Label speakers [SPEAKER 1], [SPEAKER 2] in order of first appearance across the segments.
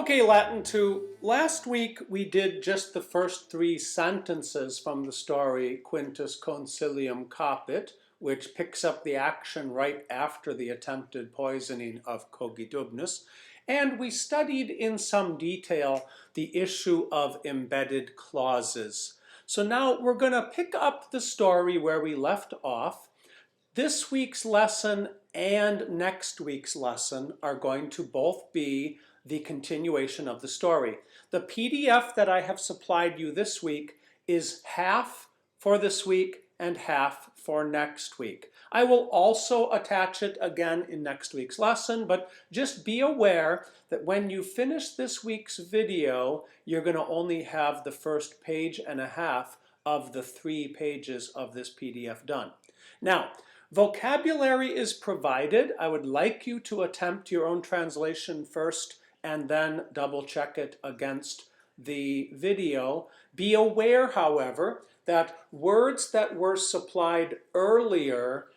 [SPEAKER 1] Okay, Latin 2. Last week we did just the first three sentences from the story Quintus consilium capit, which picks up the action right after the attempted poisoning of Cogidubnus. And we studied in some detail the issue of embedded clauses. So now we're going to pick up the story where we left off. This week's lesson and next week's lesson are going to both be the continuation of the story. The PDF that I have supplied you this week is half for this week and half for next week. I will also attach it again in next week's lesson, but just be aware that when you finish this week's video, you're going to only have the first page and a half of the 3 pages of this PDF done. Now, vocabulary is provided. I would like you to attempt your own translation first and then double check it against the video. Be aware, however, that words that were supplied earlier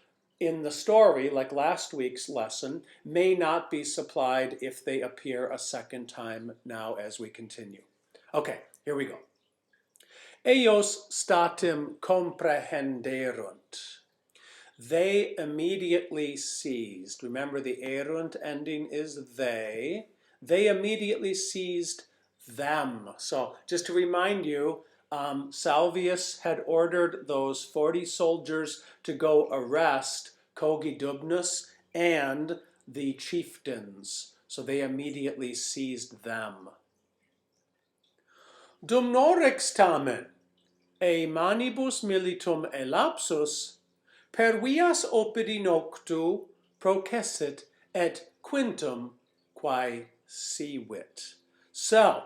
[SPEAKER 1] in the story, like last week's lesson, may not be supplied if they appear a second time now as we continue. Okay, here we go. Eos statim comprehenderunt. They immediately seized. Remember, the erunt ending is they. They immediately seized them. So just to remind you, Salvius had ordered those 40 soldiers to go arrest Cogidubnus and the chieftains. So they immediately seized them. Dumnorix tamen, e manibus militum elapsus, per vias opidi noctu processit et quintum quae sivit. So,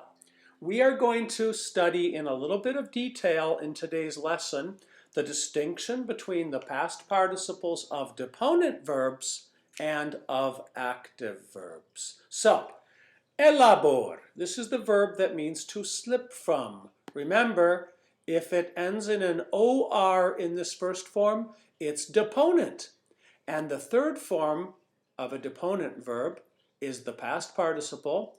[SPEAKER 1] we are going to study in a little bit of detail in today's lesson the distinction between the past participles of deponent verbs and of active verbs. So, elabor, this is the verb that means to slip from. Remember, if it ends in an OR in this first form, it's deponent. And the third form of a deponent verb is the past participle.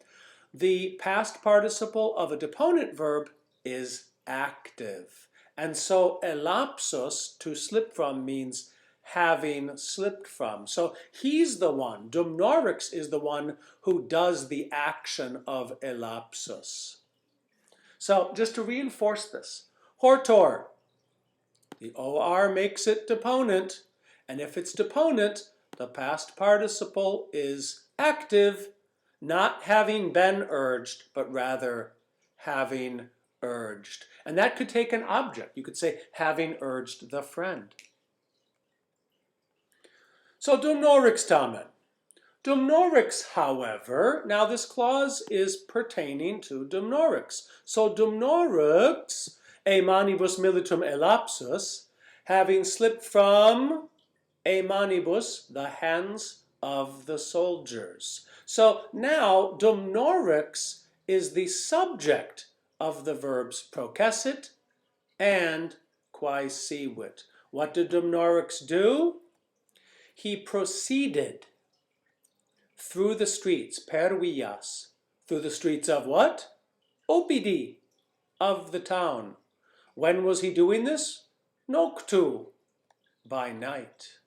[SPEAKER 1] The past participle of a deponent verb is active. And so elapsus, to slip from, means having slipped from. So he's the one, Dumnorix is the one who does the action of elapsus. So just to reinforce this, hortor, the OR makes it deponent, and if it's deponent, the past participle is active, not having been urged, but rather having urged. And that could take an object. You could say, having urged the friend. So, Dumnorix tamen. Dumnorix, however, now this clause is pertaining to Dumnorix. So, Dumnorix, e manibus militum elapsus, having slipped from e manibus, the hands of the soldiers. So now Dumnorix is the subject of the verbs processit and quae sivit. What did Dumnorix do? He proceeded through the streets, per vias, through the streets of what? Opidi, of the town. When was he doing this? Noctu, by night.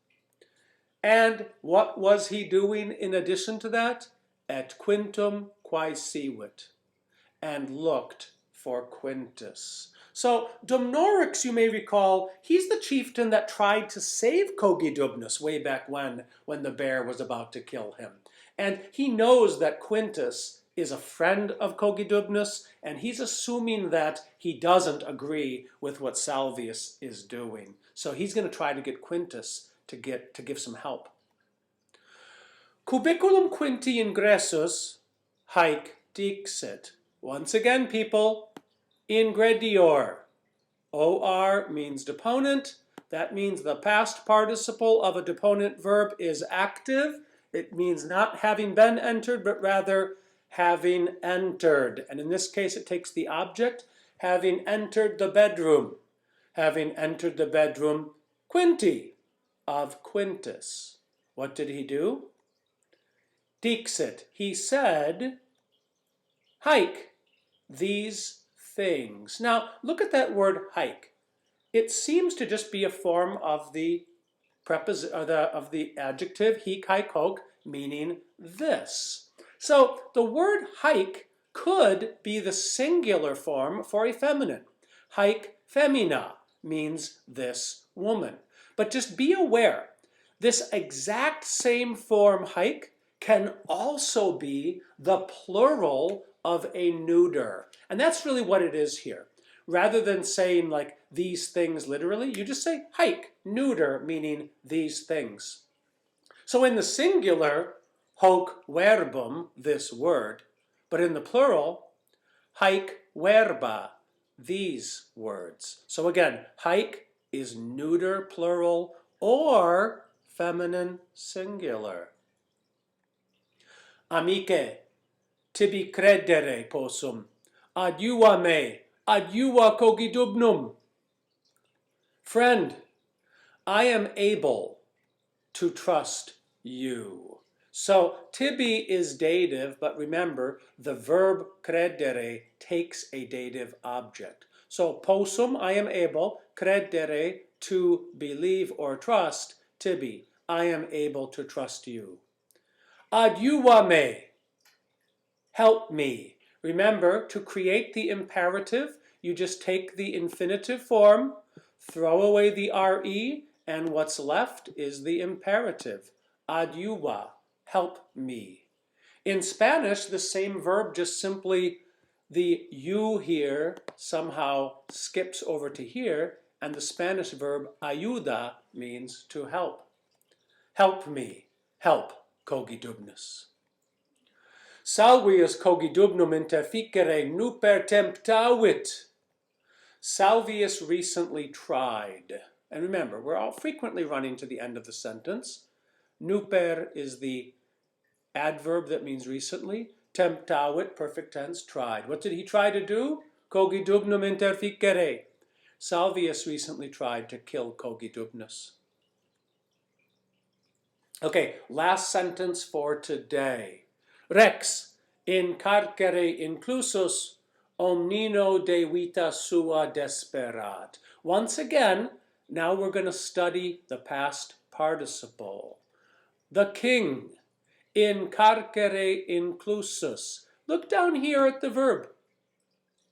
[SPEAKER 1] And what was he doing in addition to that? Et quintum quae sivit, and looked for Quintus. So Dumnorix, you may recall, he's the chieftain that tried to save Cogidubnus way back when the bear was about to kill him. And he knows that Quintus is a friend of Cogidubnus, and he's assuming that he doesn't agree with what Salvius is doing. So he's going to try to get Quintus to give some help. Cubiculum Quinti ingressus haec dixit. Once again, people, ingredior. OR means deponent. That means the past participle of a deponent verb is active. It means not having been entered, but rather having entered. And in this case, it takes the object, having entered the bedroom. Having entered the bedroom, Quinti, of Quintus. What did he do? Dixit, he said, hike these things. Now, look at that word hike. It seems to just be a form of the adjective hik, hike, hoke, meaning this. So the word hike could be the singular form for a feminine. Hike femina means this woman. But just be aware, this exact same form hike can also be the plural of a neuter. And that's really what it is here. Rather than saying like these things literally, you just say hike, neuter, meaning these things. So in the singular, hoc verbum, this word, but in the plural, hike verba, these words. So again, hike is neuter plural or feminine singular. Amice, tibi credere possum, adiua me, adiua cogitubnum. Friend, I am able to trust you. So tibi is dative, but remember the verb credere takes a dative object. So possum, I am able, credere, to believe or trust, tibi, I am able to trust you. Adiua me, help me. Remember, to create the imperative, you just take the infinitive form, throw away the re, and what's left is the imperative. Adiua, help me. In Spanish, the same verb just simply, the you here somehow skips over to here, and the Spanish verb ayuda means to help. Help me, help cogidubnus. Salvius cogidubnum interficere nuper temptavit. Salvius recently tried. And remember, we're all frequently running to the end of the sentence. Nuper is the adverb that means recently. Temptavit, perfect tense, tried. What did he try to do? Cogidubnum interficere. Salvius recently tried to kill Cogidubnus. Okay, last sentence for today. Rex, in carcere inclusus, omnino de vita sua desperat. Once again, now we're going to study the past participle. The king, in carcere inclusus. Look down here at the verb.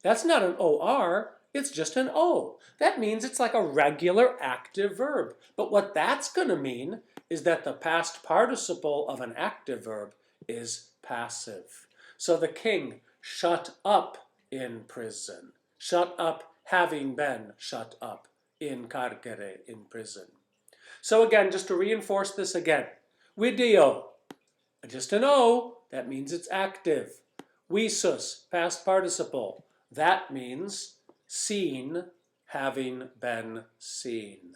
[SPEAKER 1] That's not an OR, it's just an O. That means it's like a regular active verb. But what that's going to mean is that the past participle of an active verb is passive. So the king shut up in prison. Shut up having been shut up in carcere, in prison. So again, just to reinforce this again. Video, just an O, that means it's active. Visus, past participle, that means seen, having been seen.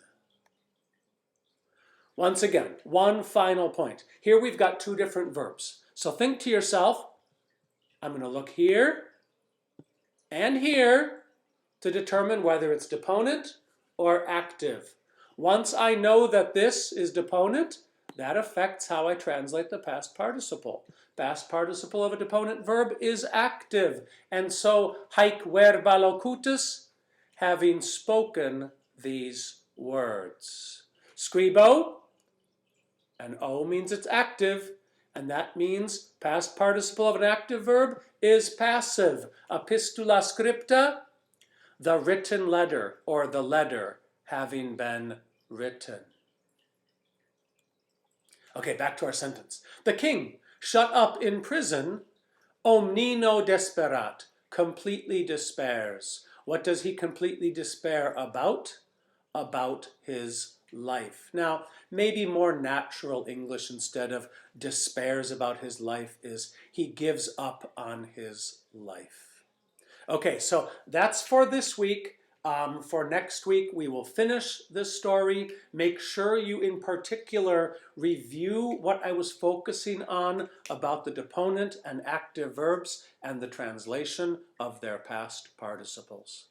[SPEAKER 1] Once again, one final point. Here we've got two different verbs. So think to yourself, I'm going to look here and here to determine whether it's deponent or active. Once I know that this is deponent, that affects how I translate the past participle. Past participle of a deponent verb is active. And so, haec verba locutus, having spoken these words. Scribo, an O means it's active, and that means past participle of an active verb is passive. Epistula scripta, the written letter, or the letter having been written. Okay, back to our sentence. The king, shut up in prison, omnino desperat, completely despairs. What does he completely despair about? About his life. Now, maybe more natural English instead of despairs about his life is he gives up on his life. Okay, so that's for this week. For next week, we will finish this story. Make sure you, in particular, review what I was focusing on about the deponent and active verbs and the translation of their past participles.